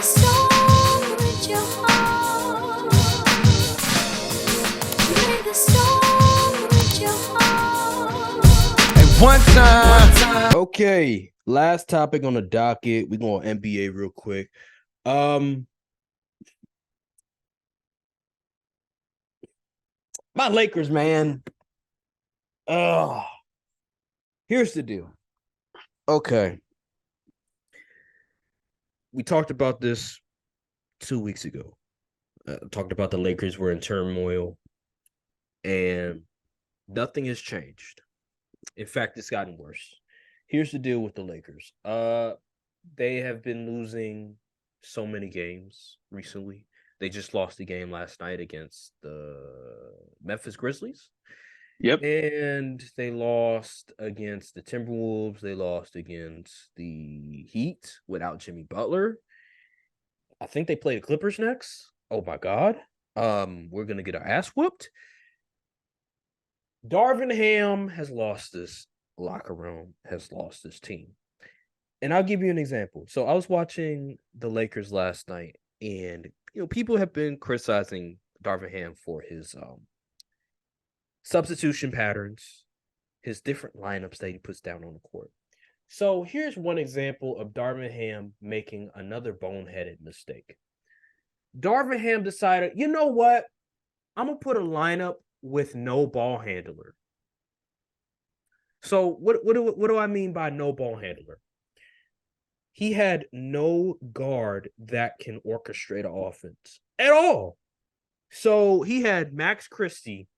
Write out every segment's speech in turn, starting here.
the song with your heart. Play the song with your heart. At one time. Okay, last topic on the docket. We're going NBA real quick. My Lakers, man. Here's the deal. Okay. We talked about this 2 weeks ago. Talked about the Lakers were in turmoil, and nothing has changed. In fact, it's gotten worse. Here's the deal with the Lakers. They have been losing so many games recently. They just lost a game last night against the Memphis Grizzlies. Yep. And they lost against the Timberwolves. They lost against the Heat without Jimmy Butler. I think they play the Clippers next. Oh my God. We're gonna get our ass whooped. Darvin Ham has lost this locker room, has lost this team. And I'll give you an example. So I was watching the Lakers last night, and people have been criticizing Darvin Ham for his substitution patterns, his different lineups that he puts down on the court. So here's one example of Darvin Ham making another boneheaded mistake. Darvin Ham decided, you know what? I'm going to put a lineup with no ball handler. So what do I mean by no ball handler? He had no guard that can orchestrate an offense at all. So he had Max Christie.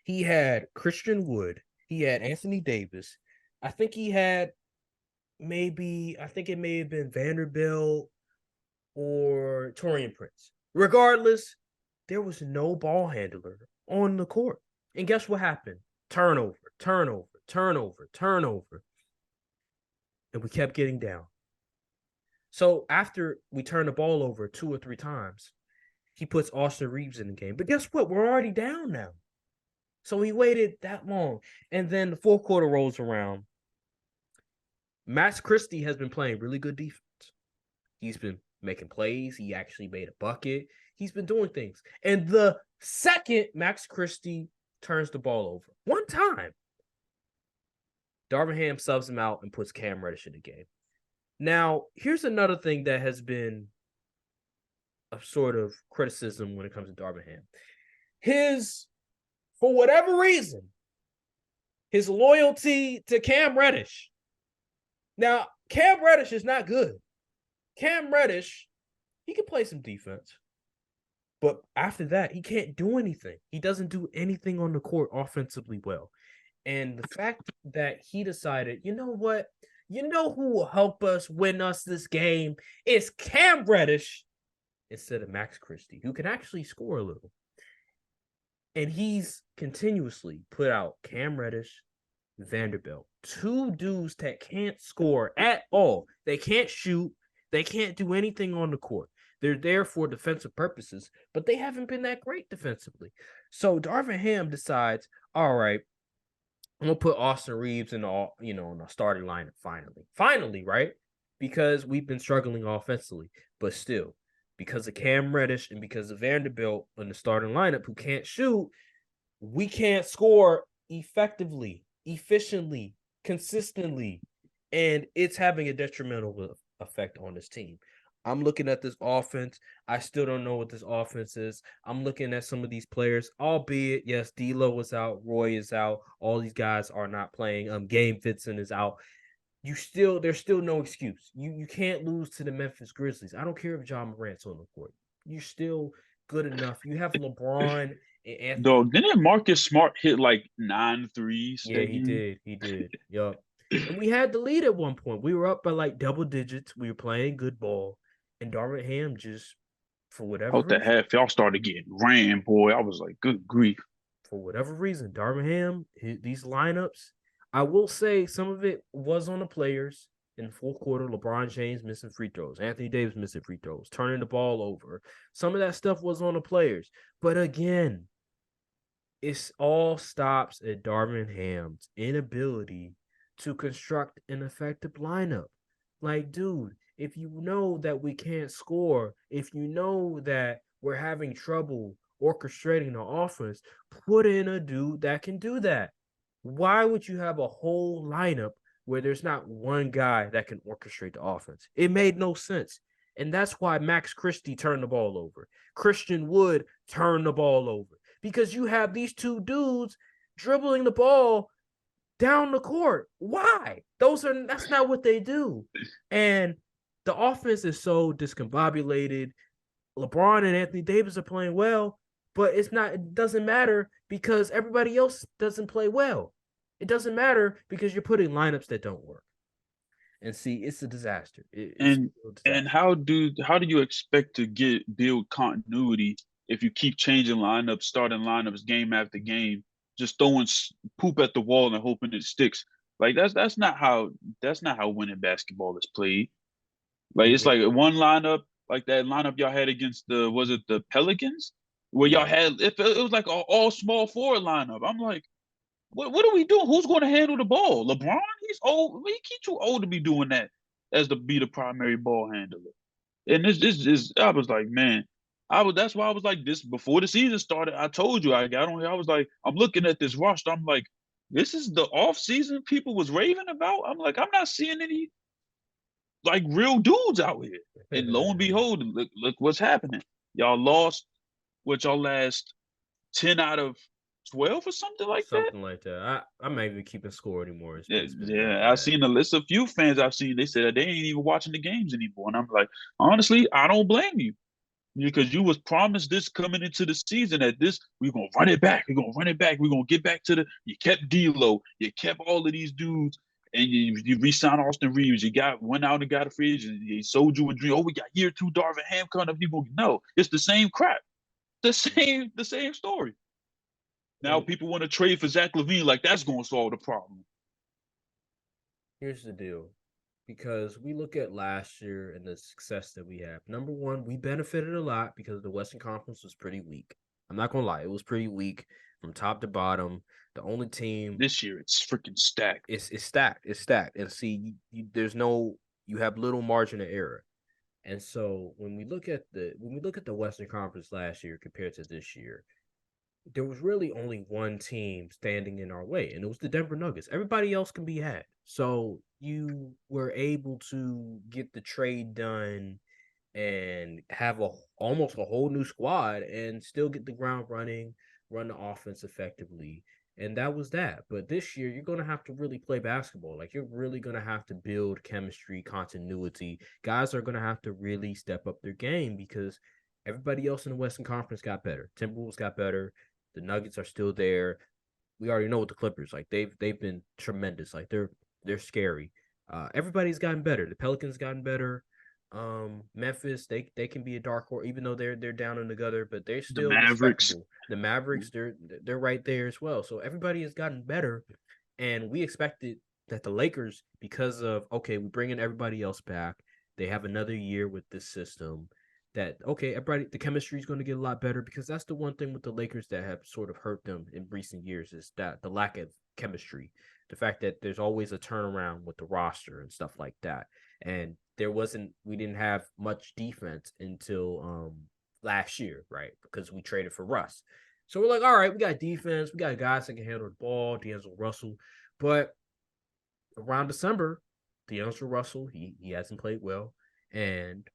He had Christian Wood. He had Anthony Davis. I think it may have been Vanderbilt or Torian Prince. Regardless, there was no ball handler on the court. And guess what happened? Turnover. And we kept getting down. So after we turned the ball over 2 or 3 times, he puts Austin Reeves in the game. But guess what? We're already down now. So he waited that long. And then the fourth quarter rolls around. Max Christie has been playing really good defense. He's been making plays. He actually made a bucket. He's been doing things. And the second Max Christie turns the ball over, one time, Darvin Ham subs him out and puts Cam Reddish in the game. Now, here's another thing that has been a sort of criticism when it comes to Darvin Ham. For whatever reason, his loyalty to Cam Reddish. Now, Cam Reddish is not good. Cam Reddish, he can play some defense. But after that, he can't do anything. He doesn't do anything on the court offensively well. And the fact that he decided, you know what? You know who will help us win us this game? It's Cam Reddish instead of Max Christie, who can actually score a little. And he's continuously put out Cam Reddish, Vanderbilt. 2 dudes that can't score at all. They can't shoot. They can't do anything on the court. They're there for defensive purposes, but they haven't been that great defensively. So Darvin Ham decides, all right, I'm going to put Austin Reeves in the starting lineup finally, right? Because we've been struggling offensively, but still, because of Cam Reddish and because of Vanderbilt in the starting lineup who can't shoot, we can't score effectively, efficiently, consistently, and it's having a detrimental effect on this team. I'm looking at this offense. I still don't know what this offense is. I'm looking at some of these players, albeit, yes, D'Lo is out, Roy is out. All these guys are not playing. Game Fitson is out. There's still no excuse. You can't lose to the Memphis Grizzlies. I don't care if John Morant's on the court. You're still good enough. You have LeBron and Anthony. Dog, didn't Marcus Smart hit like 9 threes? Yeah, he did. Yup. And we had the lead at one point. We were up by like double digits. We were playing good ball. And Darvin Ham just, for whatever Out the reason, half, y'all started getting ran, boy. I was like, good grief. for whatever reason, Darvin Ham, these lineups, I will say some of it was on the players. In the fourth quarter, LeBron James missing free throws, Anthony Davis missing free throws, turning the ball over. Some of that stuff was on the players. But again, it all stops at Darvin Ham's inability to construct an effective lineup. Like, dude, if you know that we can't score, if you know that we're having trouble orchestrating the offense, put in a dude that can do that. Why would you have a whole lineup where there's not one guy that can orchestrate the offense? It made no sense. And that's why Max Christie turned the ball over. Christian Wood turned the ball over because you have these two dudes dribbling the ball down the court. Why? That's not what they do. And the offense is so discombobulated. LeBron and Anthony Davis are playing well, but it doesn't matter because everybody else doesn't play well. It doesn't matter because you're putting lineups that don't work. And see, it's a disaster. And how do you expect to build continuity if you keep changing lineups, starting lineups game after game, just throwing poop at the wall and hoping it sticks? Like that's not how winning basketball is played. Like it's like one lineup, like that lineup y'all had against the Pelicans, where y'all had it was like an all small forward lineup. I'm like, what are we doing? Who's going to handle the ball? LeBron? He's old. He's too old to be doing that be the primary ball handler. And this is I was like, man, that's why I was like this before the season started. I told you I got on here. I was like, I'm looking at this roster. I'm like, this is the off season people was raving about. I'm like, I'm not seeing any like real dudes out here. And lo and behold, look what's happening. Y'all lost y'all last 10 out of 12 or something like that. Something like that. I'm not even keeping score anymore. I've seen a list of few fans I've seen. They said they ain't even watching the games anymore. And I'm like, honestly, I don't blame you. Because you was promised this coming into the season that we're gonna run it back. We're gonna run it back. We're gonna get back to you kept D'Lo, you kept all of these dudes, and you re-signed Austin Reeves. You went out and got a free agent. They sold you a dream. Oh, we got year 2 Darvin Ham coming up. People no, it's the same crap. The same story. Now people want to trade for Zach LaVine like that's gonna solve the problem. Here's the deal. Because we look at last year and the success that we have. Number one, we benefited a lot because the Western Conference was pretty weak. I'm not going to lie. It was pretty weak from top to bottom. The only team this year, it's freaking stacked. It's stacked. It's stacked. And see, you have little margin of error. And so when we look at the Western Conference last year compared to this year, there was really only one team standing in our way, and it was the Denver Nuggets. Everybody else can be had. So you were able to get the trade done and have almost a whole new squad and still get the ground running, run the offense effectively. And that was that. But this year, you're going to have to really play basketball. Like, you're really going to have to build chemistry, continuity. Guys are going to have to really step up their game because everybody else in the Western Conference got better. Timberwolves got better. The Nuggets are still there. We already know what the Clippers like. They've been tremendous. Like they're scary. Everybody's gotten better. The Pelicans gotten better. Memphis, they can be a dark horse, even though they're down in the gutter, but they're still the Mavericks. Respectable. The Mavericks, they're right there as well. So everybody has gotten better, and we expected that the Lakers, because of we bring in everybody else back, they have another year with this system. That everybody, the chemistry is going to get a lot better because that's the one thing with the Lakers that have sort of hurt them in recent years is that the lack of chemistry, the fact that there's always a turnaround with the roster and stuff like that, and we didn't have much defense until last year, right? Because we traded for Russ, so we're like, all right, we got defense, we got guys that can handle the ball, D'Angelo Russell, but around December, D'Angelo Russell he hasn't played well, and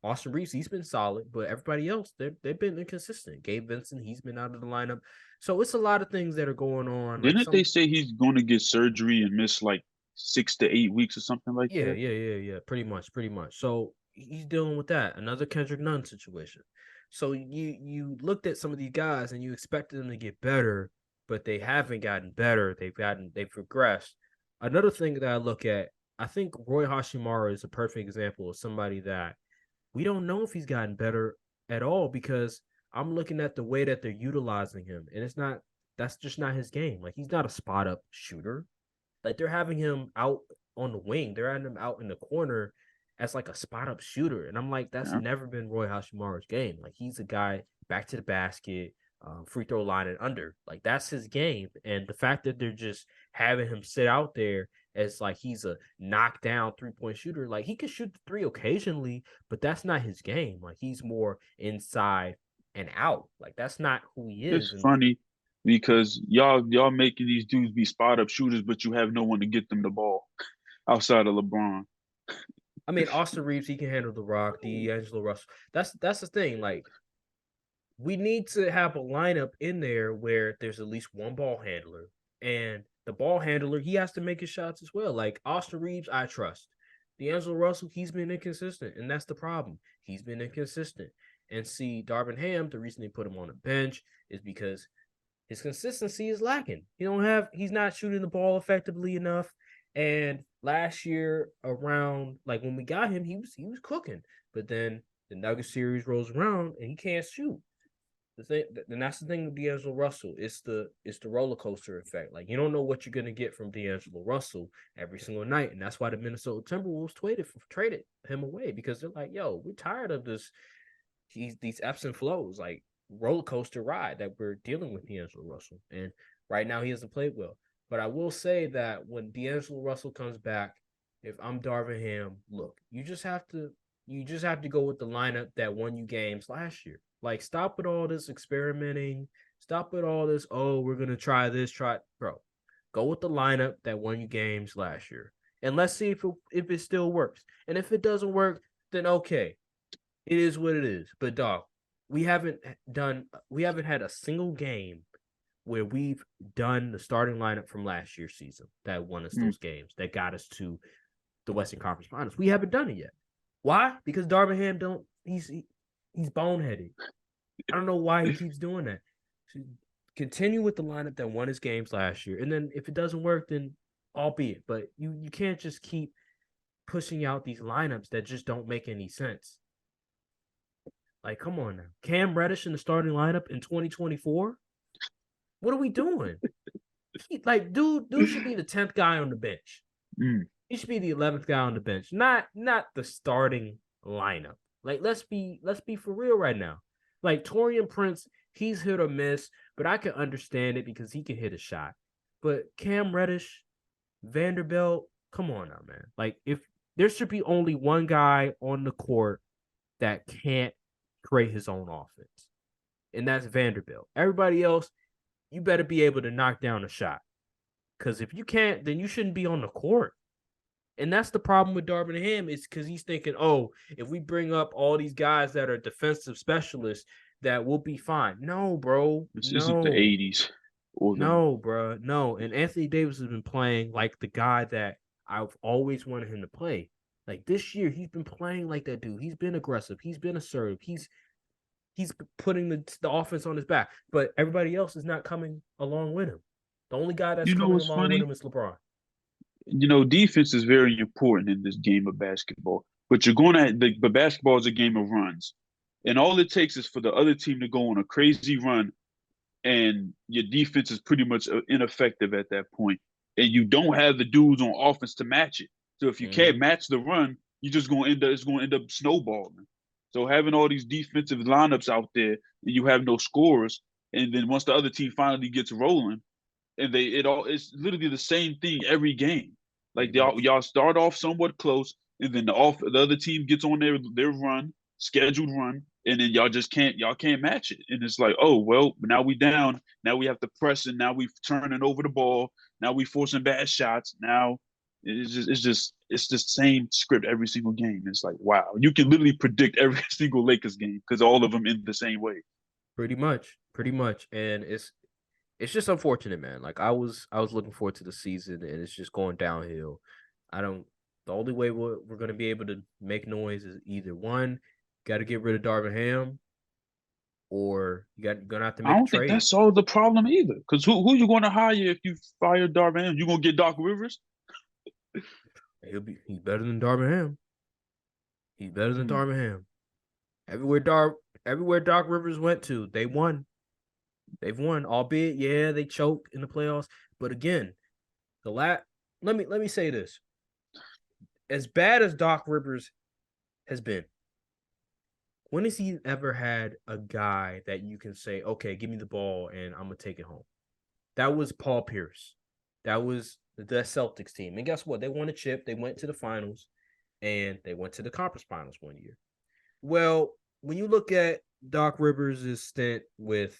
Austin Reeves, he's been solid, but everybody else, they've been inconsistent. Gabe Vincent, he's been out of the lineup. So it's a lot of things that are going on. Didn't they say he's going to get surgery and miss like 6 to 8 weeks or something like that? Yeah. Pretty much. So he's dealing with that. Another Kendrick Nunn situation. So you looked at some of these guys and you expected them to get better, but they haven't gotten better. They've regressed. Another thing that I look at, I think Roy Hashimura is a perfect example of somebody that we don't know if he's gotten better at all because I'm looking at the way that they're utilizing him, and that's just not his game. Like, he's not a spot up shooter. Like, they're having him out on the wing. They're having him out in the corner as like a spot up shooter. And I'm like, that's never been Roy Hashimura's game. Like, he's a guy back to the basket, free throw line and under. Like, that's his game. And the fact that they're just having him sit out there as like he's a knockdown 3-point shooter. Like he can shoot the three occasionally, but that's not his game. Like he's more inside and out. Like that's not who he It's is. And funny because y'all making these dudes be spot up shooters, but you have no one to get them the ball outside of LeBron. I mean, Austin Reeves, he can handle the rock. D'Angelo Russell. That's the thing. Like we need to have a lineup in there where there's at least one ball handler, and the ball handler he has to make his shots as well. Like Austin Reeves, I trust. D'Angelo Russell, he's been inconsistent, and that's the problem. He's been inconsistent. And see, Darvin Ham, the reason they put him on the bench is because his consistency is lacking. He's not shooting the ball effectively enough. And last year around, like when we got him, he was cooking. But then the Nuggets series rolls around and he can't shoot. The thing, and that's the thing with D'Angelo Russell. It's the roller coaster effect. Like you don't know what you're gonna get from D'Angelo Russell every single night, and that's why the Minnesota Timberwolves traded him away because they're like, yo, we're tired of this. These ebbs and flows, like roller coaster ride that we're dealing with D'Angelo Russell, and right now he hasn't played well. But I will say that when D'Angelo Russell comes back, if I'm Darvin Ham, look, you just have to go with the lineup that won you games last year. Like, stop with all this experimenting. Stop with all this, oh, we're going to try this, bro. Go with the lineup that won you games last year. And let's see if it still works. And if it doesn't work, then okay. It is what it is. But, dog, we haven't had a single game where we've done the starting lineup from last year's season that won us those games, that got us to the Western Conference Finals. We haven't done it yet. Why? Because Darvin Ham he's boneheaded. I don't know why he keeps doing that. Continue with the lineup that won his games last year. And then if it doesn't work, then albeit. But you can't just keep pushing out these lineups that just don't make any sense. Like, come on now. Cam Reddish in the starting lineup in 2024? What are we doing? Dude should be the 10th guy on the bench. He should be the 11th guy on the bench, not the starting lineup. Like, let's be for real right now. Like, Taurean Prince, he's hit or miss, but I can understand it because he can hit a shot. But Cam Reddish, Vanderbilt, come on now, man. Like, if there should be only one guy on the court that can't create his own offense, and that's Vanderbilt. Everybody else, you better be able to knock down a shot. Because if you can't, then you shouldn't be on the court. And that's the problem with Darvin Ham is because he's thinking, oh, if we bring up all these guys that are defensive specialists, that we'll be fine. No, bro. This isn't the No. 80s. No, bro. No. And Anthony Davis has been playing like the guy that I've always wanted him to play. Like this year, he's been playing like that dude. He's been aggressive. He's been assertive. He's putting the offense on his back. But everybody else is not coming along with him. The only guy that's You know coming what's along with funny? him is LeBron. Defense is very important in this game of basketball. But but basketball is a game of runs. And all it takes is for the other team to go on a crazy run, and your defense is pretty much ineffective at that point. And you don't have the dudes on offense to match it. So if you can't match the run, you're just it's going to end up snowballing. So having all these defensive lineups out there, and you have no scorers, and then once the other team finally gets rolling, and it's literally the same thing every game. Like y'all start off somewhat close, and then the other team gets on their scheduled run, and then y'all can't match it. And it's like, oh well, now we down. Now we have to press, and now we turning over the ball. Now we forcing bad shots. Now it's the same script every single game. It's like, wow, you can literally predict every single Lakers game because all of them end the same way. Pretty much, and it's just unfortunate, man. Like I was looking forward to the season, and it's just going downhill. The only way we're gonna be able to make noise is either one, got to get rid of Darvin Ham, or you're gonna have to I make a don't think that trade. solves the problem either. Because who you going to hire if you fire Darvin Ham? You gonna get Doc Rivers? He's better than Darvin Ham. He's better than Darvin Ham. Everywhere Doc Rivers went to, they won. They've won, albeit they choke in the playoffs. But again, let me say this: as bad as Doc Rivers has been, when has he ever had a guy that you can say, okay, give me the ball and I'm gonna take it home? That was Paul Pierce. That was the Celtics team. And guess what? They won a chip. They went to the finals, and they went to the conference finals one year. Well, when you look at Doc Rivers' stint with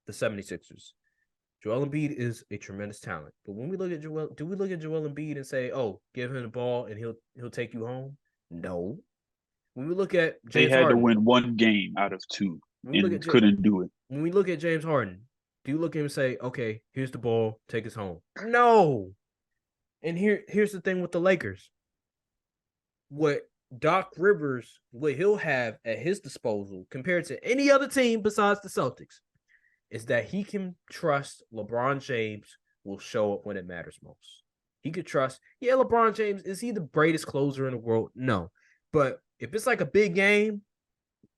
the 76ers, Joel Embiid is a tremendous talent. But when we look at Joel, do we look at Joel Embiid and say, "Oh, give him the ball and he'll take you home"? No. When we look at They James had Harden, to win one game out of two and couldn't do it. when we look at James Harden, do you look at him and say, "Okay, here's the ball, take us home"? No. And here's the thing with the Lakers. What Doc Rivers, what he'll have at his disposal compared to any other team besides the Celtics, is that he can trust LeBron James will show up when it matters most. He could trust, LeBron James, is he the greatest closer in the world? No. But if it's like a big game,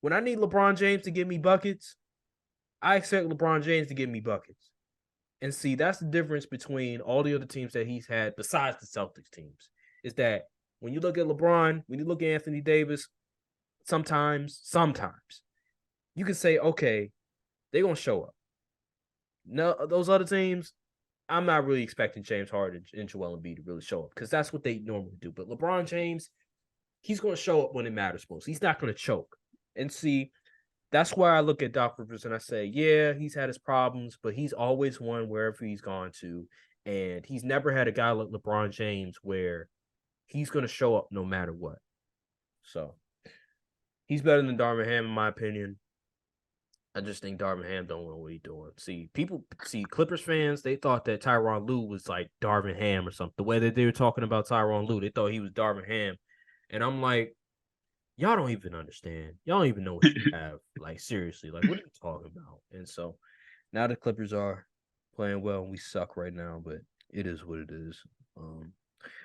when I need LeBron James to give me buckets, I expect LeBron James to give me buckets. And see, that's the difference between all the other teams that he's had besides the Celtics teams, is that when you look at LeBron, when you look at Anthony Davis, sometimes, you can say, okay, they're going to show up. No, those other teams, I'm not really expecting James Harden and Joel Embiid to really show up because that's what they normally do. But LeBron James, he's going to show up when it matters most. He's not going to choke. And see, that's why I look at Doc Rivers and I say, yeah, he's had his problems, but he's always won wherever he's gone to. And he's never had a guy like LeBron James where he's going to show up no matter what. So he's better than Darvin Ham, in my opinion. I just think Darvin Ham don't know what he's doing. Clippers fans, they thought that Tyronn Lue was like Darvin Ham or something. The way that they were talking about Tyronn Lue, they thought he was Darvin Ham. And I'm like, y'all don't even understand. Y'all don't even know what you have. Like, seriously, like, what are you talking about? And so now the Clippers are playing well, and we suck right now, but it is what it is.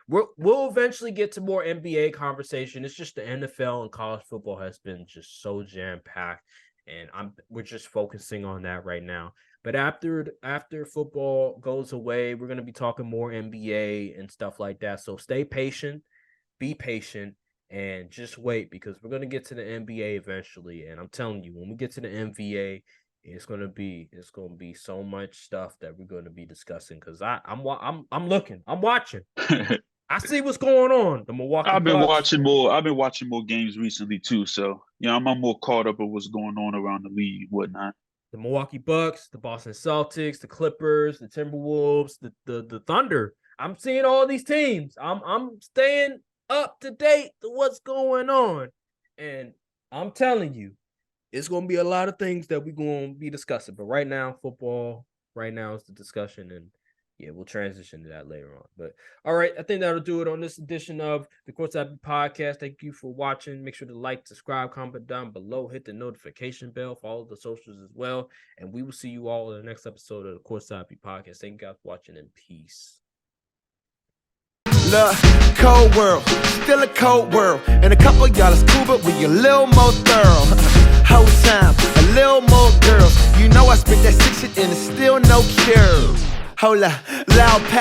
We'll eventually get to more NBA conversation. It's just the NFL and college football has been just so jam-packed. And we're just focusing on that right now. But after football goes away, we're going to be talking more NBA and stuff like that. So stay patient, be patient, and just wait because we're going to get to the NBA eventually. And I'm telling you, when we get to the NBA, it's going to be so much stuff that we're going to be discussing because I'm looking, I'm watching. I see what's going on. The Milwaukee I've been Bucks. watching more games recently too. So I'm more caught up with what's going on around the league, whatnot. The Milwaukee Bucks, the Boston Celtics, the Clippers, the Timberwolves, the Thunder. I'm seeing all these teams. I'm staying up to date to what's going on. And I'm telling you, it's going to be a lot of things that we're going to be discussing. But right now, football, right now is the discussion. And yeah, we'll transition to that later on. But all right, I think that'll do it on this edition of the Courtside podcast. Thank you for watching. Make sure to like, subscribe, comment down below, hit the notification bell, follow the socials as well. And we will see you all in the next episode of the Courtside podcast. Thank you guys for watching and peace. Look, cold world, still a cold world. And a couple of y'all is cool, but we a little more thorough. Whole time, a little more girls. You know I spit that sick shit and it's still no cure. Hold up, loud pack.